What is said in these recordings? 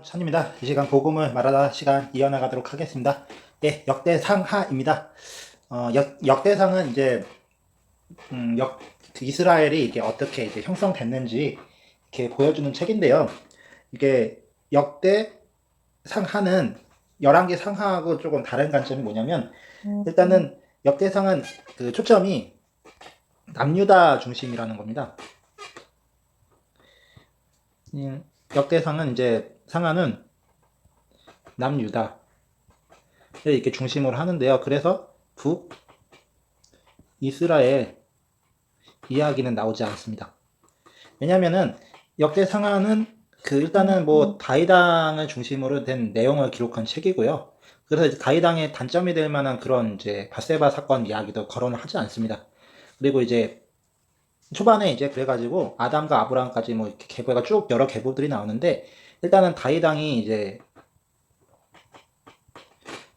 찬입니다. 이 시간 복음을 말하다 시간 이어나가도록 하겠습니다. 예, 역대상하입니다. 역대상은 이제 이스라엘이 이게 어떻게 이제 형성됐는지 이렇게 보여주는 책인데요. 이게 역대상하는 11개 상하하고 조금 다른 관점이 뭐냐면, 일단은 역대상은 그 초점이 남유다 중심이라는 겁니다. 역대상은 이제 상하는 남유다 이렇게 중심으로 하는데요. 그래서 북 이스라엘 이야기는 나오지 않습니다. 왜냐면은 역대 상하는 일단은 뭐 다이당을 중심으로 된 내용을 기록한 책이고요. 그래서 이제 다이당의 단점이 될 만한 그런 이제 밧세바 사건 이야기도 거론을 하지 않습니다. 그리고 이제 초반에 이제 그래가지고 아담과 아브라함까지 뭐 이렇게 계보가 쭉 여러 계보들이 나오는데, 일단은 다이당이 이제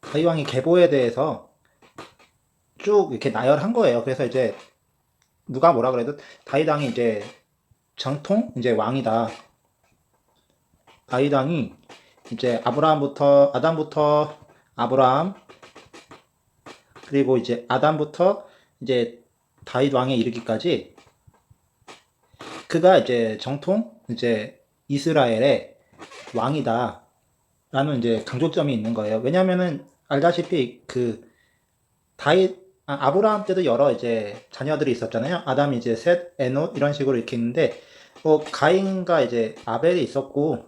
다이왕이 계보에 대해서 쭉 이렇게 나열한 거예요. 그래서 이제 누가 뭐라 그래도 다이당이 이제 정통 이제 왕이다. 다이당이 이제 아담부터 아브라함, 그리고 이제 아담부터 이제 다윗 왕에 이르기까지 그가 이제 정통 이제 이스라엘의 왕이다 라는 이제 강조점이 있는 거예요. 왜냐면은 알다시피 아브라함 때도 여러 이제 자녀들이 있었잖아요. 아담이 이제 셋, 에노 이런 식으로 이렇게 있는데, 뭐 가인과 이제 아벨이 있었고,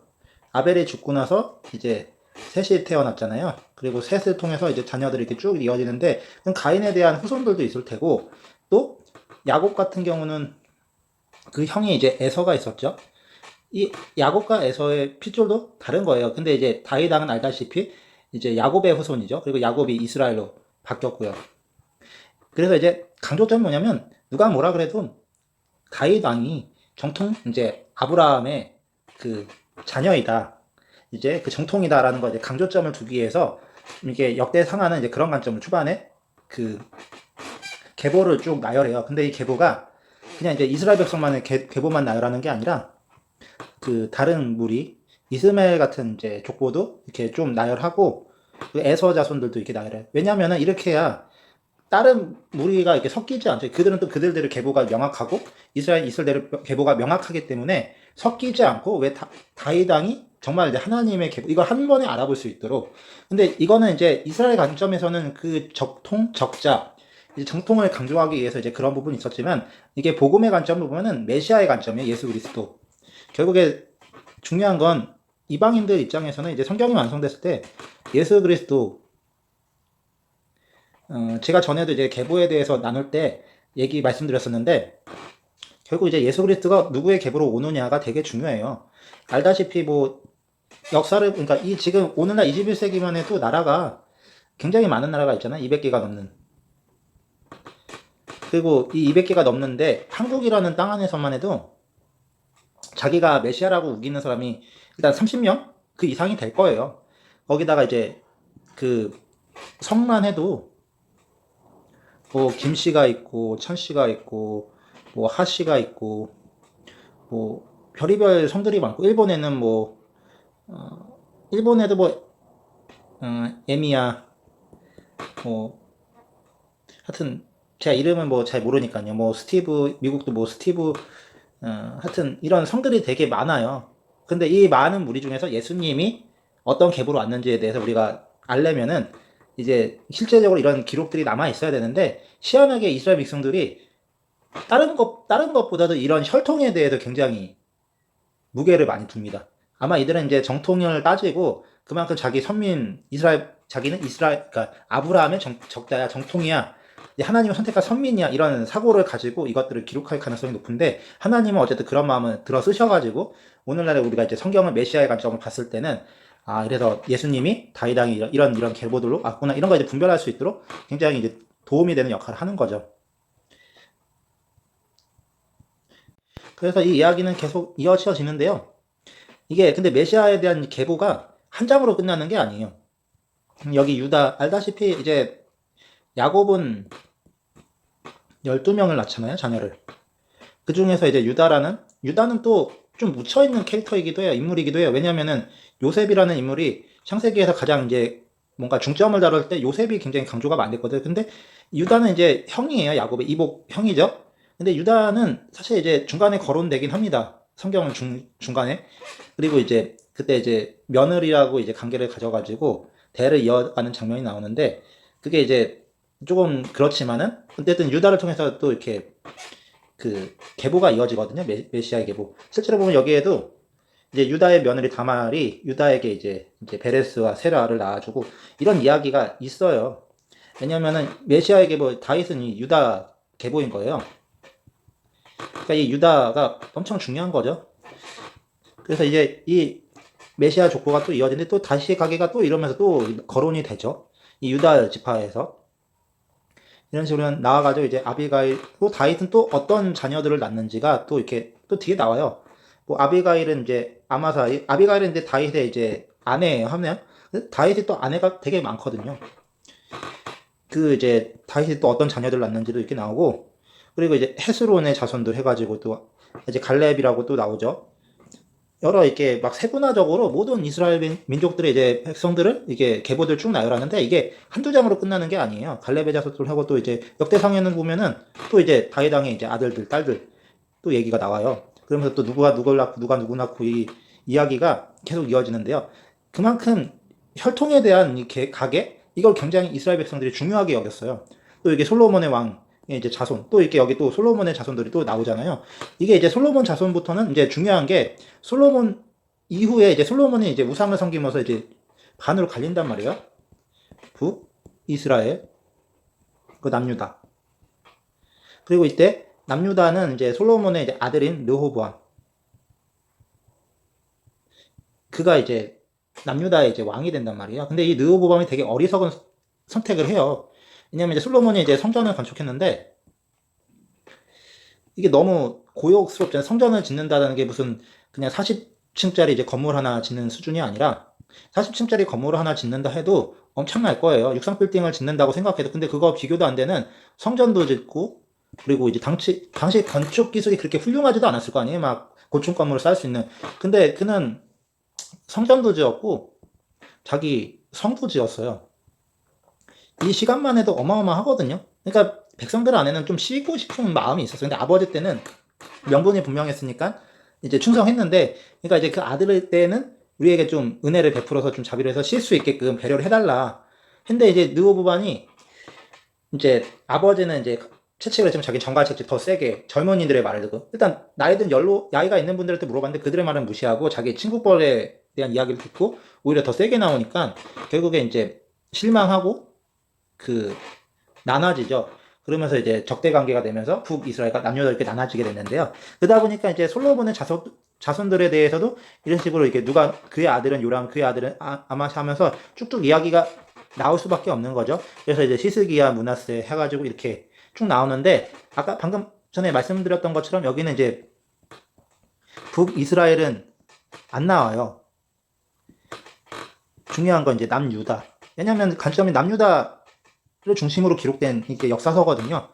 아벨이 죽고 나서 이제 셋이 태어났잖아요. 그리고 셋을 통해서 이제 자녀들이 이렇게 쭉 이어지는데, 그럼 가인에 대한 후손들도 있을 테고, 또 야곱 같은 경우는 그 형이 이제 에서가 있었죠. 이 야곱과 에서의 핏줄도 다른 거예요. 근데 이제 다윗왕은 알다시피 이제 야곱의 후손이죠. 그리고 야곱이 이스라엘로 바뀌었고요. 그래서 이제 강조점이 뭐냐면, 누가 뭐라 그래도 다윗 왕이 정통 이제 아브라함의 그 자녀이다, 이제 그 정통이다라는 거 이제 강조점을 두기 위해서 이게 역대 상하는 이제 그런 관점을 초반에 그 계보를 쭉 나열해요. 근데 이 계보가 그냥 이제 이스라엘 백성만의 계보만 나열하는 게 아니라 그 다른 무리 이스마엘 같은 이제 족보도 이렇게 좀 나열하고, 그 에서 자손들도 이렇게 나열해요. 왜냐면은 이렇게 해야 다른 무리가 이렇게 섞이지 않죠. 그들은 또 그들대로 계보가 명확하고 이스라엘대로 계보가 명확하기 때문에 섞이지 않고, 왜 다이당이 정말 이제 하나님의 계보, 이걸 한 번에 알아볼 수 있도록. 근데 이거는 이제 이스라엘 관점에서는 그 적자, 이제 정통을 강조하기 위해서 이제 그런 부분이 있었지만, 이게 복음의 관점으로 보면은 메시아의 관점이에요. 예수 그리스도. 결국에 중요한 건 이방인들 입장에서는 이제 성경이 완성됐을 때 예수 그리스도, 제가 전에도 이제 계보에 대해서 나눌 때 얘기 말씀드렸었는데, 결국 이제 예수 그리스도가 누구의 계보로 오느냐가 되게 중요해요. 알다시피 뭐 역사를, 그러니까 이 지금 오늘날 21세기만 해도 나라가 굉장히 많은 나라가 있잖아요. 200개가 넘는. 그리고 이 200개가 넘는데 한국이라는 땅 안에서만 해도 자기가 메시아라고 우기는 사람이 일단 30명 그 이상이 될 거예요. 거기다가 이제 그 성만 해도 뭐 김씨가 있고 천씨가 있고 뭐 하씨가 있고 뭐 별의별 성들이 많고, 일본에는 뭐 일본에도 뭐 에미야, 뭐 하여튼 제가 이름은 뭐 잘 모르니까요. 뭐 스티브, 미국도 뭐 스티브, 하여튼 이런 성들이 되게 많아요. 근데 이 많은 무리 중에서 예수님이 어떤 계보로 왔는지에 대해서 우리가 알려면은 이제 실제적으로 이런 기록들이 남아 있어야 되는데, 희한하게 이스라엘 백성들이 다른 것보다도 이런 혈통에 대해서 굉장히 무게를 많이 둡니다. 아마 이들은 이제 정통을 따지고 그만큼 자기는 이스라엘, 그러니까 아브라함의 적자야, 정통이야, 하나님을 선택한 선민이야, 이런 사고를 가지고 이것들을 기록할 가능성이 높은데, 하나님은 어쨌든 그런 마음을 들어 쓰셔가지고 오늘날에 우리가 이제 성경을 메시아의 관점을 봤을 때는, 그래서 예수님이 다이당이 이런 계보들로 왔구나, 이런 거 이제 분별할 수 있도록 굉장히 이제 도움이 되는 역할을 하는 거죠. 그래서 이 이야기는 계속 이어지는데요. 이게 근데 메시아에 대한 계보가 한 장으로 끝나는 게 아니에요. 여기 유다, 알다시피 이제 야곱은 12명을 낳잖아요, 자녀를. 그 중에서 이제 유다는 또 좀 묻혀있는 캐릭터이기도 해요, 인물이기도 해요. 왜냐면은 요셉이라는 인물이 창세기에서 가장 이제 뭔가 중점을 다룰 때 요셉이 굉장히 강조가 많이 됐거든. 근데 유다는 이제 형이에요. 야곱의 이복 형이죠. 근데 유다는 사실 이제 중간에 거론되긴 합니다. 성경 중간에. 그리고 이제 그때 이제 며느리라고 이제 관계를 가져가지고 대를 이어가는 장면이 나오는데 그게 이제 조금 그렇지만은 어쨌든 유다를 통해서 또 이렇게 그 계보가 이어지거든요. 메시아의 계보. 실제로 보면 여기에도 이제 유다의 며느리 다말이 유다에게 이제 베레스와 세라를 낳아주고 이런 이야기가 있어요. 왜냐면은 메시아의 계보 다윗은 이 유다 계보인 거예요. 그러니까 이 유다가 엄청 중요한 거죠. 그래서 이제 이 메시아 족보가 또 이어지는데 또 다시 가게가 또 이러면서 또 거론이 되죠. 이 유다 지파에서 이런 식으로 나와가지고 이제 아비가일 또 다윗은 또 어떤 자녀들을 낳는지가 또 이렇게 또 뒤에 나와요. 뭐 아비가일은 이제 아마사 아비가일은 이제 다윗의 이제 아내예요 하면 다윗이 또 아내가 되게 많거든요. 그 이제 다윗이 또 어떤 자녀들 낳는지도 이렇게 나오고 그리고 이제 헤스론의 자손들 해가지고 또 이제 갈렙이라고 또 나오죠. 여러 이렇게 막 세분화적으로 모든 이스라엘 민족들의 이제 백성들을 이게 계보들 쭉 나열하는데 이게 한두 장으로 끝나는 게 아니에요. 갈렙의 자손들 하고 또 이제 역대상에는 보면은 또 이제 다윗 왕의 이제 아들들, 딸들 또 얘기가 나와요. 그러면서 또 누가 누굴 낳고 누가 누구 낳고 이 이야기가 계속 이어지는데요. 그만큼 혈통에 대한 이 가계 이걸 굉장히 이스라엘 백성들이 중요하게 여겼어요. 또 이게 솔로몬의 왕 이제 자손 또 이렇게 여기 또 솔로몬의 자손들이 또 나오잖아요. 이게 이제 솔로몬 자손부터는 이제 중요한 게 솔로몬 이후에 이제 솔로몬이 이제 우상을 섬기면서 이제 반으로 갈린단 말이에요. 북 이스라엘 그 남유다. 그리고 이때 남유다는 이제 솔로몬의 이제 아들인 르호보암 그가 이제 남유다의 이제 왕이 된단 말이에요. 근데 이 르호보암이 되게 어리석은 선택을 해요. 왜냐면 이제 솔로몬이 이제 성전을 건축했는데 이게 너무 고역스럽잖아요. 성전을 짓는다는 게 무슨 그냥 40층짜리 이제 건물 하나 짓는 수준이 아니라 40층짜리 건물을 하나 짓는다 해도 엄청날 거예요. 육상 빌딩을 짓는다고 생각해도 근데 그거 비교도 안 되는 성전도 짓고 그리고 이제 당시 건축 기술이 그렇게 훌륭하지도 않았을 거 아니에요. 막 고층 건물을 쌓을 수 있는. 근데 그는 성전도 지었고 자기 성도 지었어요. 이 시간만 해도 어마어마하거든요. 그러니까 백성들 안에는 좀 쉬고 싶은 마음이 있었어요. 근데 아버지 때는 명분이 분명했으니까 이제 충성했는데, 그러니까 이제 그 아들 때는 우리에게 좀 은혜를 베풀어서 좀 자비를 해서 쉴 수 있게끔 배려를 해달라. 근데 이제 느호부반이 이제 아버지는 이제 채찍을 했지만 자기 정갈 채찍 더 세게 젊은이들의 말을 듣고 일단 나이든 나이가 있는 분들한테 물어봤는데 그들의 말은 무시하고 자기 친구뻘에 대한 이야기를 듣고 오히려 더 세게 나오니까 결국에 이제 실망하고 그 나눠지죠. 그러면서 이제 적대 관계가 되면서 북이스라엘과 남녀들께 나눠지게 됐는데요. 그러다 보니까 이제 솔로몬의 자손들에 대해서도 이런 식으로 이렇게 누가 그의 아들은 요람, 그의 아들은 아마샤 하면서 쭉쭉 이야기가 나올 수밖에 없는 거죠. 그래서 이제 시스기야, 므낫세 해가지고 이렇게 쭉 나오는데 아까 방금 전에 말씀드렸던 것처럼 여기는 이제 북이스라엘은 안 나와요. 중요한 건 이제 남유다. 왜냐하면 관점이 남유다를 중심으로 기록된 이게 역사서거든요.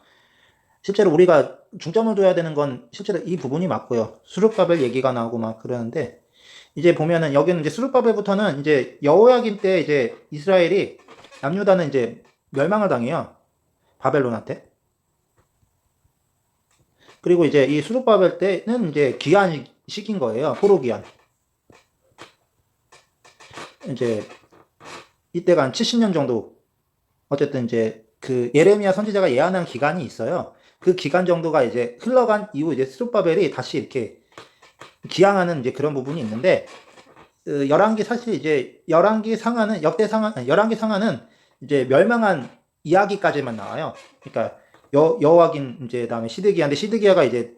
실제로 우리가 중점을 둬야 되는 건 실제로 이 부분이 맞고요. 수룹바벨 얘기가 나오고 막 그러는데 이제 보면은 여기는 이제 수룹바벨부터는 이제 여호야김 때 이제 이스라엘이 남유다는 이제 멸망을 당해요. 바벨론한테. 그리고 이제 이 수룹바벨 때는 이제 기한 시긴 거예요. 포로 기한. 이제 이때가 한 70년 정도 어쨌든 이제 그 예레미야 선지자가 예언한 기간이 있어요. 그 기간 정도가 이제 흘러간 이후 이제 스룹바벨이 다시 이렇게 기항하는 이제 그런 부분이 있는데 열왕기 사실 이제 열왕기 상하는 역대 상하 열왕기 상하는 이제 멸망한 이야기까지만 나와요. 그러니까 여호와긴 이제 다음에 시드기야인데 시드기야가 이제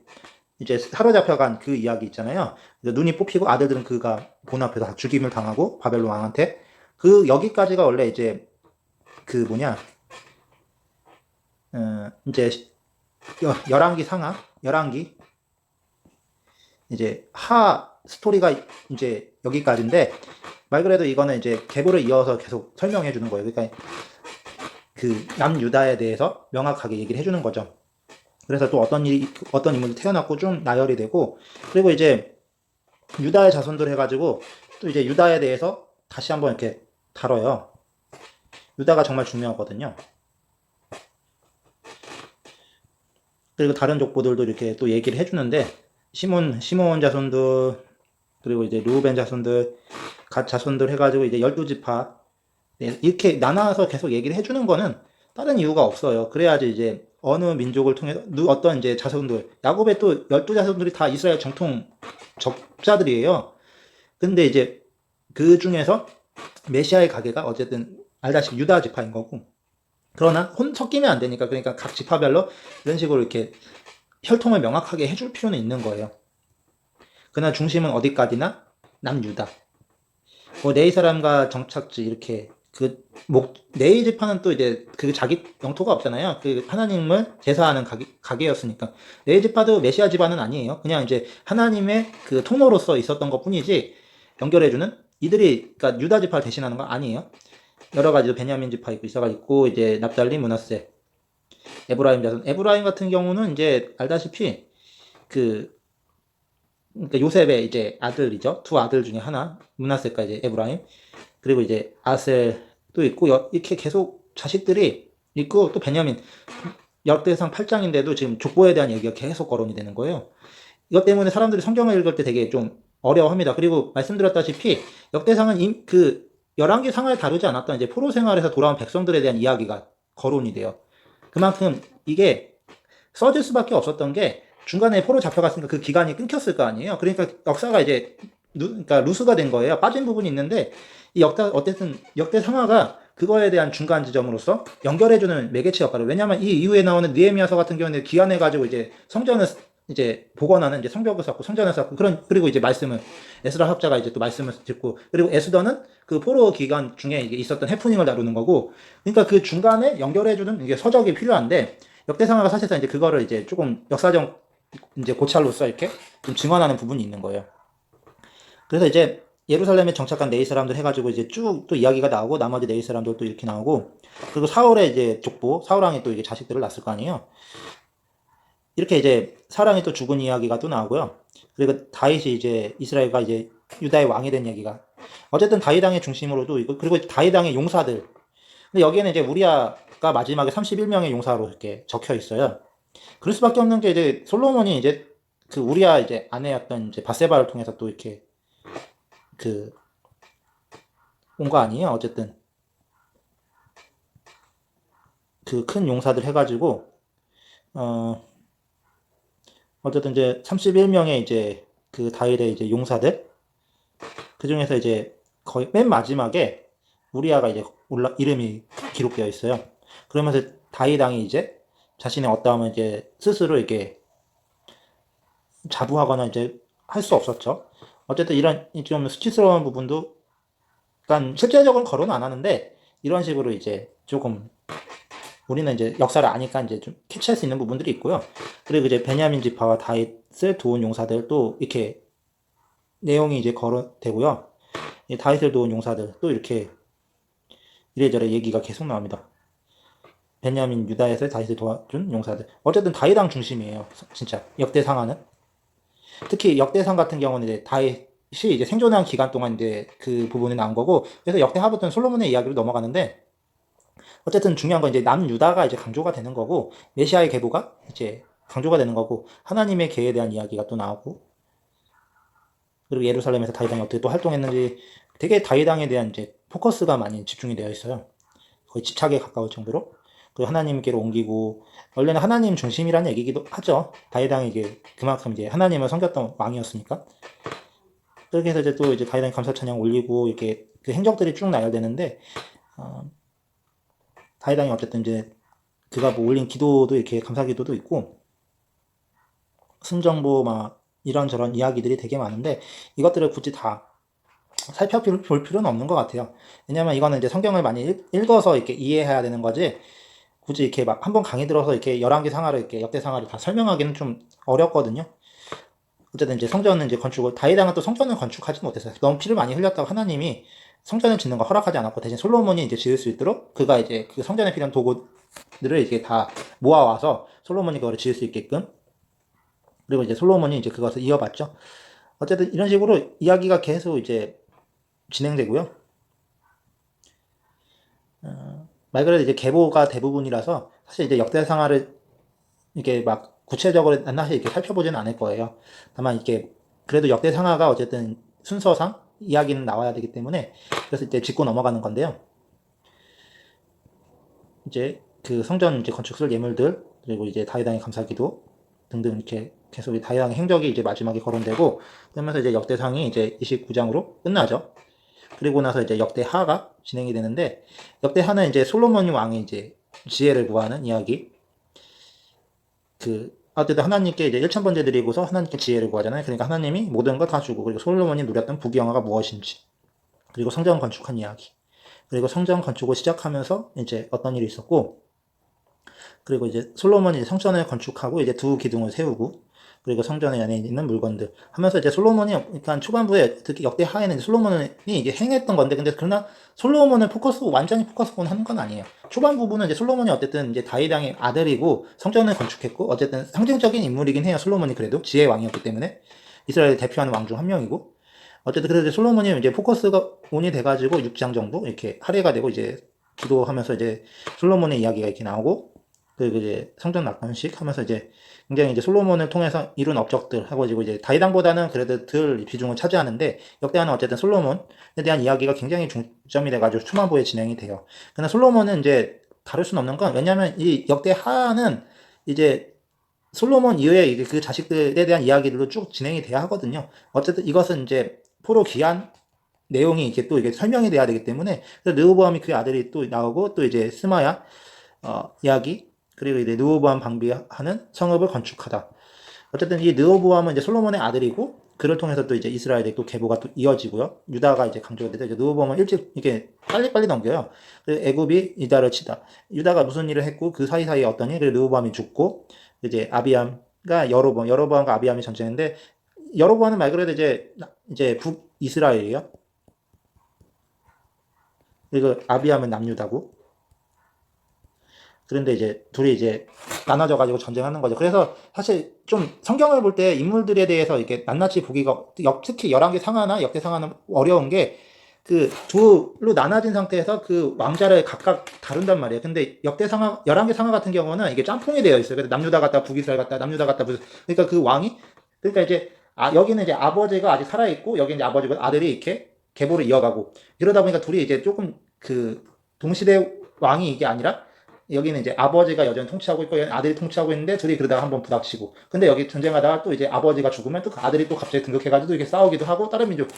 사로잡혀간 그 이야기 있잖아요. 눈이 뽑히고 아들들은 그가 본 앞에서 다 죽임을 당하고 바벨론 왕한테 그 여기까지가 원래 이제 그 뭐냐 이제 열왕기 상하 열왕기 이제 하 스토리가 이제 여기까지인데 말 그래도 이거는 이제 계보를 이어서 계속 설명해 주는 거예요. 그러니까 그 남유다에 대해서 명확하게 얘기를 해주는 거죠. 그래서 또 어떤 인물이 태어났고 좀 나열이 되고 그리고 이제 유다의 자손들 해가지고 또 이제 유다에 대해서 다시 한번 이렇게 다뤄요. 유다가 정말 중요하거든요. 그리고 다른 족보들도 이렇게 또 얘기를 해주는데, 시몬 자손들, 그리고 이제 르우벤 자손들, 갓 자손들 해가지고 이제 12지파, 이렇게 나눠서 계속 얘기를 해주는 거는 다른 이유가 없어요. 그래야지 이제 어느 민족을 통해서, 어떤 이제 자손들, 야곱의 또 12자손들이 다 이스라엘 정통 적자들이에요. 근데 이제 그 중에서 메시아의 가게가 어쨌든 알다시피 유다 지파인 거고, 그러나 섞이면 안 되니까, 그러니까 각 지파별로 이런 식으로 이렇게 혈통을 명확하게 해줄 필요는 있는 거예요. 그러나 중심은 어디까지나 남유다. 뭐 네이 사람과 정착지 이렇게 네이 지파는 또 이제 그 자기 영토가 없잖아요. 그 하나님을 제사하는 가게였으니까. 네이 지파도 메시아 집안은 아니에요. 그냥 이제 하나님의 그 통로로서 있었던 것 뿐이지, 연결해주는 이들이, 그러니까 유다 지파를 대신하는 거 아니에요. 여러 가지로 베냐민 지파 있고 이사가 있고, 이제 납달리, 므낫세, 에브라임 자손. 에브라임 같은 경우는 이제 알다시피 그러니까 요셉의 이제 아들이죠. 두 아들 중에 하나, 므낫세가 이제 에브라임, 그리고 이제 아셀도 있고, 이렇게 계속 자식들이 있고, 또 베냐민, 역대상 8장인데도 지금 족보에 대한 얘기가 계속 거론이 되는 거예요. 이것 때문에 사람들이 성경을 읽을 때 되게 좀 어려워합니다. 그리고 말씀드렸다시피 역대상은 그 11개 상을 다루지 않았던 이제 포로 생활에서 돌아온 백성들에 대한 이야기가 거론이 돼요. 그만큼 이게 써질 수밖에 없었던 게, 중간에 포로 잡혀갔으니까 그 기간이 끊겼을 거 아니에요. 그러니까 역사가 이제 그러니까 루스가 된 거예요. 빠진 부분이 있는데, 어쨌든 역대 상하가 그거에 대한 중간 지점으로서 연결해주는 매개체 역할을. 왜냐하면 이 이후에 나오는 느헤미야서 같은 경우는 기한해가지고 이제 성전을 이제 복원하는, 이제 성벽을 쌓고 성전을 쌓고, 그리고 이제 말씀을, 에스라 학자가 이제 또 말씀을 듣고, 그리고 에스더는 그 포로 기간 중에 이게 있었던 해프닝을 다루는 거고. 그러니까 그 중간에 연결해주는 이게 서적이 필요한데, 역대상하가 사실상 이제 그거를 이제 조금 역사적 이제 고찰로서 이렇게 좀 증언하는 부분이 있는 거예요. 그래서 이제 예루살렘에 정착한 네이 사람들 해가지고 이제 쭉 또 이야기가 나오고, 나머지 네이 사람들도 이렇게 나오고, 그리고 사울의 이제 족보, 사울왕이 또 이게 자식들을 낳았을 거 아니에요. 이렇게 이제 사람이 또 죽은 이야기가 또 나오고요. 그리고 다윗이 이제 이스라엘과 이제 유다의 왕이 된 얘기가, 어쨌든 다윗 왕의 중심으로도 있고, 그리고 다윗 왕의 용사들. 근데 여기에는 이제 우리아가 마지막에 31명의 용사로 이렇게 적혀 있어요. 그럴 수밖에 없는 게, 이제 솔로몬이 이제 그 우리아 이제 아내였던 이제 바세바를 통해서 또 이렇게 그 온 거 아니에요. 어쨌든 그 큰 용사들 해가지고 어쨌든 이제 31명의 이제 그 다윗의 이제 용사들, 그 중에서 이제 거의 맨 마지막에 우리아가 이제 이름이 기록되어 있어요. 그러면서 다윗 왕이 이제 자신의 어떠함을 이제 스스로 이렇게 자부하거나 이제 할 수 없었죠. 어쨌든 이런 좀 수치스러운 부분도, 그러니까 실제적으로는 거론 안 하는데, 이런 식으로 이제 조금 우리는 이제 역사를 아니까 이제 좀 캐치할 수 있는 부분들이 있고요. 그리고 이제 베냐민 지파와 다윗을 도운 용사들, 또 이렇게 내용이 이제 거론되고요. 다윗을 도운 용사들 또 이렇게 이래저래 얘기가 계속 나옵니다. 베냐민 유다에서 다윗을 도와준 용사들. 어쨌든 다윗왕 중심이에요. 진짜 역대상하는. 특히 역대상 같은 경우는 이제 다윗이 이제 생존한 기간 동안 이제 그 부분이 나온 거고, 그래서 역대하부터는 솔로몬의 이야기로 넘어가는데, 어쨌든 중요한 건 이제 남유다가 이제 강조가 되는 거고, 메시아의 계보가 이제 강조가 되는 거고, 하나님의 계에 대한 이야기가 또 나오고, 그리고 예루살렘에서 다윗왕이 어떻게 또 활동했는지, 되게 다윗왕에 대한 이제 포커스가 많이 집중이 되어 있어요. 거의 집착에 가까울 정도로. 그리고 하나님께로 옮기고, 원래는 하나님 중심이라는 얘기기도 하죠. 다윗왕이 이게 그만큼 이제 하나님을 섬겼던 왕이었으니까. 그렇게 해서 이제 또 이제 다윗왕이 감사 찬양 올리고, 이렇게 그 행적들이 쭉 나열되는데, 다윗왕이 어쨌든 이제 그가 뭐 올린 기도도 이렇게 감사 기도도 있고, 승정보 막 이런저런 이야기들이 되게 많은데, 이것들을 굳이 다 살펴볼 필요는 없는 것 같아요. 왜냐면 이거는 이제 성경을 많이 읽어서 이렇게 이해해야 되는 거지, 굳이 이렇게 막 한번 강의 들어서 이렇게 11개 상하를, 이렇게 역대 상하를 다 설명하기는 좀 어렵거든요. 어쨌든 이제 성전은 이제 건축을, 다윗왕은 또 성전을 건축하지 못했어요. 너무 피를 많이 흘렸다고 하나님이 성전을 짓는 거 허락하지 않았고, 대신 솔로몬이 이제 지을 수 있도록 그가 이제 그 성전에 필요한 도구들을 이렇게 다 모아와서 솔로몬이 그거를 지을 수 있게끔, 그리고 이제 솔로몬이 이제 그것을 이어받죠. 어쨌든 이런 식으로 이야기가 계속 이제 진행되고요. 말 그대로 이제 계보가 대부분이라서 사실 이제 역대상하를 이게 막 구체적으로 낱낱이 이렇게 살펴보지는 않을 거예요. 다만 이렇게 그래도 역대상하가 어쨌든 순서상 이야기는 나와야 되기 때문에 그래서 이제 짚고 넘어가는 건데요. 이제 그 성전 이제 건축술 예물들 그리고 이제 다윗왕의 감사기도 등등 이렇게 계속 다윗왕의 행적이 이제 마지막에 거론되고 그러면서 이제 역대상이 이제 29장으로 끝나죠. 그리고 나서 이제 역대하가 진행이 되는데 역대하는 이제 솔로몬 왕이 이제 지혜를 구하는 이야기. 어쨌든 하나님께 이제 1,000번째 드리고서 하나님께 지혜를 구하잖아요. 그러니까 하나님이 모든 걸 다 주고 그리고 솔로몬이 누렸던 부귀영화가 무엇인지 그리고 성전 건축한 이야기 그리고 성전 건축을 시작하면서 이제 어떤 일이 있었고 그리고 이제 솔로몬이 성전을 건축하고 이제 두 기둥을 세우고 그리고 성전에 안에 있는 물건들 하면서 이제 솔로몬이 그러니까 초반부에 특히 역대 하에는 솔로몬이 이게 행했던 건데 근데 그러나 솔로몬을 완전히 포커스온 하는 건 아니에요. 초반 부분은 이제 솔로몬이 어쨌든 이제 다윗왕의 아들이고 성전을 건축했고 어쨌든 상징적인 인물이긴 해요. 솔로몬이 그래도 지혜의 왕이었기 때문에 이스라엘을 대표하는 왕 중 한 명이고 어쨌든 그래서 솔로몬이 이제 포커스가 온이 돼가지고 6장 정도 이렇게 할애가 되고 이제 기도하면서 이제 솔로몬의 이야기가 이렇게 나오고 그리고 이제 성전 낙관식 하면서 이제 굉장히 이제 솔로몬을 통해서 이룬 업적들 하고 이제 다윗왕보다는 그래도 덜 비중을 차지하는데 역대하는 어쨌든 솔로몬에 대한 이야기가 굉장히 중점이 돼가지고 초반부에 진행이 돼요. 그러나 솔로몬은 이제 다룰 수는 없는 건 왜냐하면 이 역대하는 이제 솔로몬 이후에 이제 그 자식들에 대한 이야기들도 쭉 진행이 돼야 하거든요. 어쨌든 이것은 이제 포로 귀한 내용이 이게 또 이게 설명이 돼야 되기 때문에 르호보암이 그 아들이 또 나오고 또 이제 스마야 이야기 그리고 이제 르호보암 방비하는 성읍을 건축하다. 어쨌든 이 르호보암은 이제 솔로몬의 아들이고 그를 통해서 또 이제 이스라엘의 또 계보가 또 이어지고요. 유다가 이제 강조가 되죠. 이제 르호보암은 일찍 이게 빨리빨리 넘겨요. 그래서 애굽이 유다를 치다. 유다가 무슨 일을 했고 그 사이사이에 어떤 일, 그리고 르호보암이 죽고 이제 아비암과 여로보암과 아비암이 전쟁인데 여로보암은 말 그대로 이제 북이스라엘이에요. 그리고 아비암은 남유다고. 그런데 이제 둘이 이제 나눠져 가지고 전쟁하는 거죠. 그래서 사실 좀 성경을 볼 때 인물들에 대해서 이렇게 낱낱이 보기가 특히 11개 상하나 역대 상하는 어려운 게 그 둘로 나눠진 상태에서 그 왕자를 각각 다룬단 말이에요. 근데 역대 상하 11개 상하 같은 경우는 이게 짬뽕이 되어 있어요. 그래서 남유다 갔다 북이스라엘 갔다 남유다 갔다 그러니까 그 왕이 그러니까 이제 여기는 이제 아버지가 아직 살아 있고 여기 이제 아버지가 아들이 이렇게 계보를 이어가고 이러다 보니까 둘이 이제 조금 그 동시대 왕이 이게 아니라 여기는 이제 아버지가 여전히 통치하고 있고 아들이 통치하고 있는데 둘이 그러다가 한번 부닥치고 근데 여기 전쟁하다가 또 이제 아버지가 죽으면 또 그 아들이 또 갑자기 등극해가지고 이렇게 싸우기도 하고 다른 민족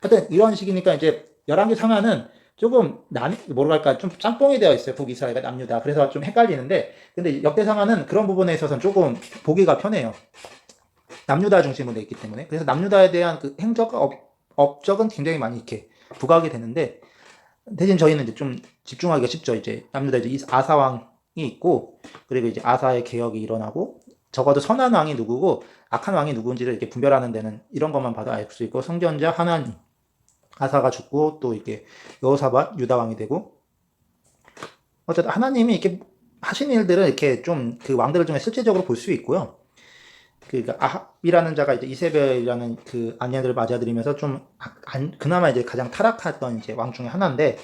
하여튼 이런 식이니까 이제 11개 상하는 조금 뭐랄까 좀 짬뽕이 되어 있어요. 북이스라엘과 남유다. 그래서 좀 헷갈리는데 근데 역대 상하는 그런 부분에 있어서는 조금 보기가 편해요. 남유다 중심으로 돼 있기 때문에 그래서 남유다에 대한 그 업적은 굉장히 많이 이렇게 부각이 되는데 대신 저희는 이제 좀 집중하기가 쉽죠. 이제 남유다 이제 아사왕이 있고 그리고 이제 아사의 개혁이 일어나고 적어도 선한 왕이 누구고 악한 왕이 누구인지를 이렇게 분별하는 데는 이런 것만 봐도 알 수 있고 성전자 하나님 아사가 죽고 또 이렇게 여호사밧 유다 왕이 되고 어쨌든 하나님이 이렇게 하신 일들은 이렇게 좀 그 왕들을 중에 실제적으로 볼 수 있고요. 그러니까 아합이라는 자가 이제 이세벨이라는 그 아내를 맞아들이면서 좀 그나마 이제 가장 타락했던 이제 왕 중에 하나인데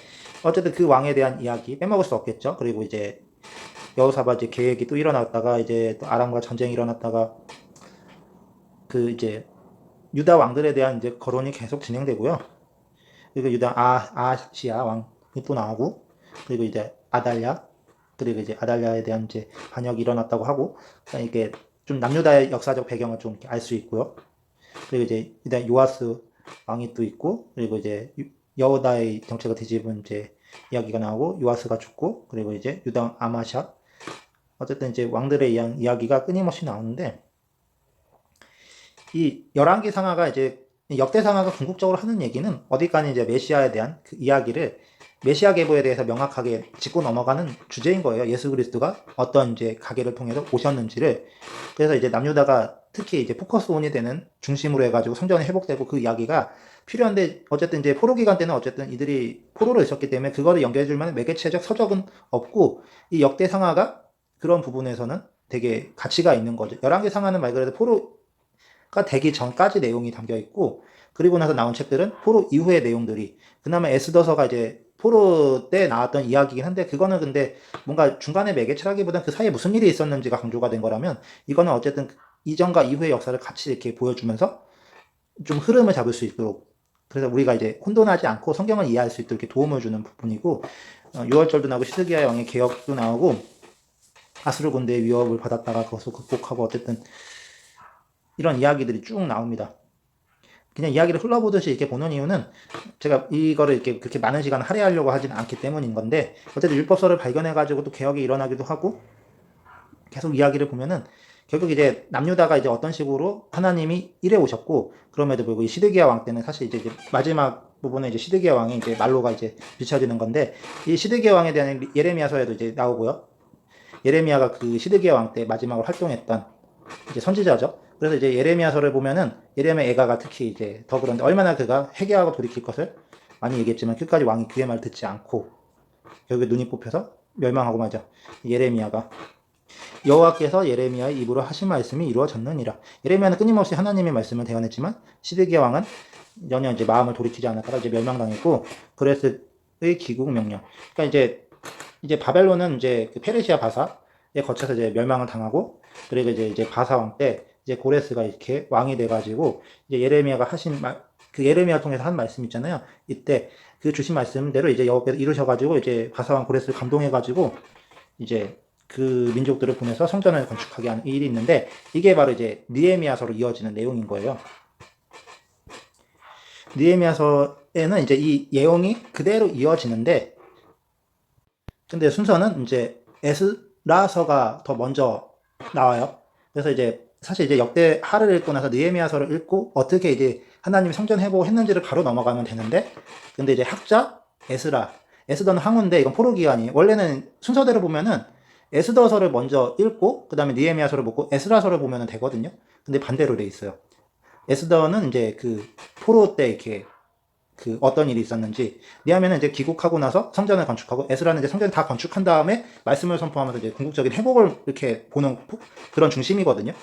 어쨌든 그 왕에 대한 이야기 빼먹을 수 없겠죠. 그리고 이제 여호사밧 계획이 또 일어났다가 이제 또 아람과 전쟁이 일어났다가 그 이제 유다 왕들에 대한 이제 거론이 계속 진행되고요. 그리고 유다 아시아 왕이 또 나오고 그리고 이제 아달랴 그리고 이제 아달랴에 대한 이제 반역이 일어났다고 하고 그러니까 이게 좀 남유다의 역사적 배경을 좀 알 수 있고요. 그리고 이제 일단 요아스 왕이 또 있고 그리고 이제 여호다의 정책을 뒤집은 이제 이야기가 나오고 요아스가 죽고 그리고 이제 유다 아마샤 어쨌든 이제 왕들에 의한 이야기가 끊임없이 나오는데 이 11개 상하가 이제 역대 상하가 궁극적으로 하는 얘기는 어디까지 이제 메시아에 대한 그 이야기를 메시아 계보에 대해서 명확하게 짚고 넘어가는 주제인 거예요. 예수 그리스도가 어떤 이제 가계를 통해서 오셨는지를. 그래서 이제 남유다가 특히 이제 포커스 온이 되는 중심으로 해가지고 성전이 회복되고 그 이야기가 필요한데 어쨌든 이제 포로 기간 때는 어쨌든 이들이 포로로 있었기 때문에 그거를 연결해줄 만한 매개체적 서적은 없고 이 역대 상하가 그런 부분에서는 되게 가치가 있는 거죠. 11개 상하는 말 그대로 포로가 되기 전까지 내용이 담겨 있고 그리고 나서 나온 책들은 포로 이후의 내용들이, 그나마 에스더서가 이제 포로 때 나왔던 이야기긴 한데, 그거는 근데 뭔가 중간에 매개체라기보다는 그 사이에 무슨 일이 있었는지가 강조가 된 거라면, 이거는 어쨌든 이전과 이후의 역사를 같이 이렇게 보여주면서 좀 흐름을 잡을 수 있도록, 그래서 우리가 이제 혼돈하지 않고 성경을 이해할 수 있도록 이렇게 도움을 주는 부분이고, 6월절도 나오고 시드기야 왕의 개혁도 나오고, 아수르 군대의 위협을 받았다가 그것을 극복하고, 어쨌든 이런 이야기들이 쭉 나옵니다. 그냥 이야기를 흘러보듯이 이렇게 보는 이유는, 제가 이거를 이렇게 그렇게 많은 시간을 할애하려고 하지는 않기 때문인 건데, 어쨌든 율법서를 발견해가지고 또 개혁이 일어나기도 하고, 계속 이야기를 보면은 결국 이제 남유다가 이제 어떤 식으로 하나님이 일해 오셨고, 그럼에도 불구하고 이 시드기야 왕 때는 사실 이제 마지막 부분에 이제 시드기야 왕이 이제 말로가 이제 비춰지는 건데, 이 시드기야 왕에 대한 예레미야서에도 이제 나오고요. 예레미야가 그 시드기야 왕 때 마지막으로 활동했던 이제 선지자죠. 그래서 이제 예레미야서를 보면은 예레미야 애가가 특히 이제 더 그런데, 얼마나 그가 회개하고 돌이킬 것을 많이 얘기했지만 끝까지 왕이 그의 말을 듣지 않고 결국에 눈이 뽑혀서 멸망하고 말죠. 예레미야가 여호와께서 예레미야의 입으로 하신 말씀이 이루어졌느니라. 예레미야는 끊임없이 하나님의 말씀을 대언했지만 시드기야 왕은 전혀 이제 마음을 돌이키지 않았다가 이제 멸망당했고, 그레스의 귀국 명령. 그러니까 이제 바벨론은 이제 그 페르시아 바사에 거쳐서 이제 멸망을 당하고, 그리고 이제 바사 왕 때 이제 고레스가 이렇게 왕이 돼가지고 이제 예레미야가 하신 말, 그 예레미야 통해서 한 말씀 있잖아요. 이때 그 주신 말씀대로 이제 여호와께서 이루셔가지고 이제 바사 왕 고레스를 감동해가지고 이제 그 민족들을 보내서 성전을 건축하게 하는 일이 있는데, 이게 바로 이제 느헤미야서로 이어지는 내용인 거예요. 느헤미야서에는 이제 이 내용이 그대로 이어지는데, 근데 순서는 이제 에스라서가 더 먼저 나와요. 그래서 이제 사실 이제 역대하를 읽고 나서 느헤미야서를 읽고 어떻게 이제 하나님이 성전 회복했는지를 바로 넘어가면 되는데, 근데 이제 학자 에스더는 항우인데 이건 포로 기간이, 원래는 순서대로 보면은 에스더서를 먼저 읽고 그 다음에 느헤미야서를 보고 에스라서를 보면 되거든요. 근데 반대로 돼 있어요. 에스더는 이제 그 포로 때 이렇게 그 어떤 일이 있었는지, 느헤미야는 이제 귀국하고 나서 성전을 건축하고, 에스라는 이제 성전을 다 건축한 다음에 말씀을 선포하면서 이제 궁극적인 회복을 이렇게 보는 그런 중심이거든요.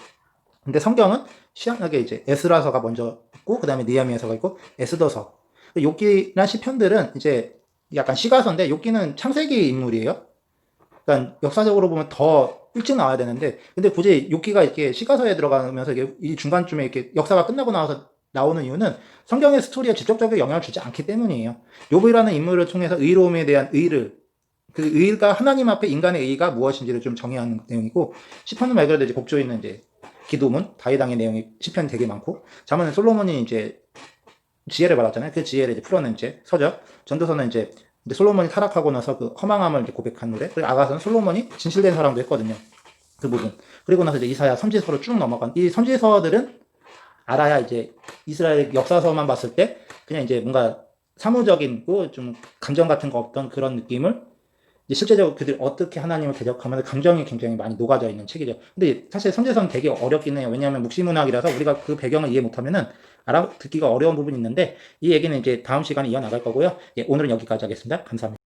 근데 성경은 희한하게 이제 에스라서가 먼저 있고 그 다음에 느헤미야서가 있고 에스더서, 욥기나 시편들은 이제 약간 시가서인데, 욥기는 창세기 인물이에요. 그러니까 역사적으로 보면 더 일찍 나와야 되는데, 근데 굳이 욥기가 이렇게 시가서에 들어가면서 이게 이 중간쯤에 이렇게 역사가 끝나고 나와서 나오는 이유는 성경의 스토리에 직접적인 영향을 주지 않기 때문이에요. 욥이라는 인물을 통해서 의로움에 대한 의를, 그 의가 하나님 앞에 인간의 의가 무엇인지를 좀 정의하는 내용이고, 시편은 말 그대로 이제 곡조 있는 이제 기도문, 다윗왕의 내용이 시편이 되게 많고, 자문은 솔로몬이 이제 지혜를 받았잖아요. 그 지혜를 이제 풀어낸 이제 서적, 전도서는 이제 솔로몬이 타락하고 나서 그 허망함을 이제 고백한 노래, 그리고 아가서는 솔로몬이 진실된 사랑도 했거든요. 그 부분. 그리고 나서 이제 이사야 선지서로 쭉 넘어간, 이 선지서들은 알아야 이제 이스라엘 역사서만 봤을 때 그냥 이제 뭔가 사무적인 좀 감정 같은 거 없던 그런 느낌을 이제 실제적으로 그들이 어떻게 하나님을 대적하면 감정이 굉장히 많이 녹아져 있는 책이죠. 근데 사실 선지서는 되게 어렵긴 해요. 왜냐하면 묵시문학이라서 우리가 그 배경을 이해 못하면은 알아듣기가 어려운 부분이 있는데, 이 얘기는 이제 다음 시간에 이어나갈 거고요. 예, 오늘은 여기까지 하겠습니다. 감사합니다.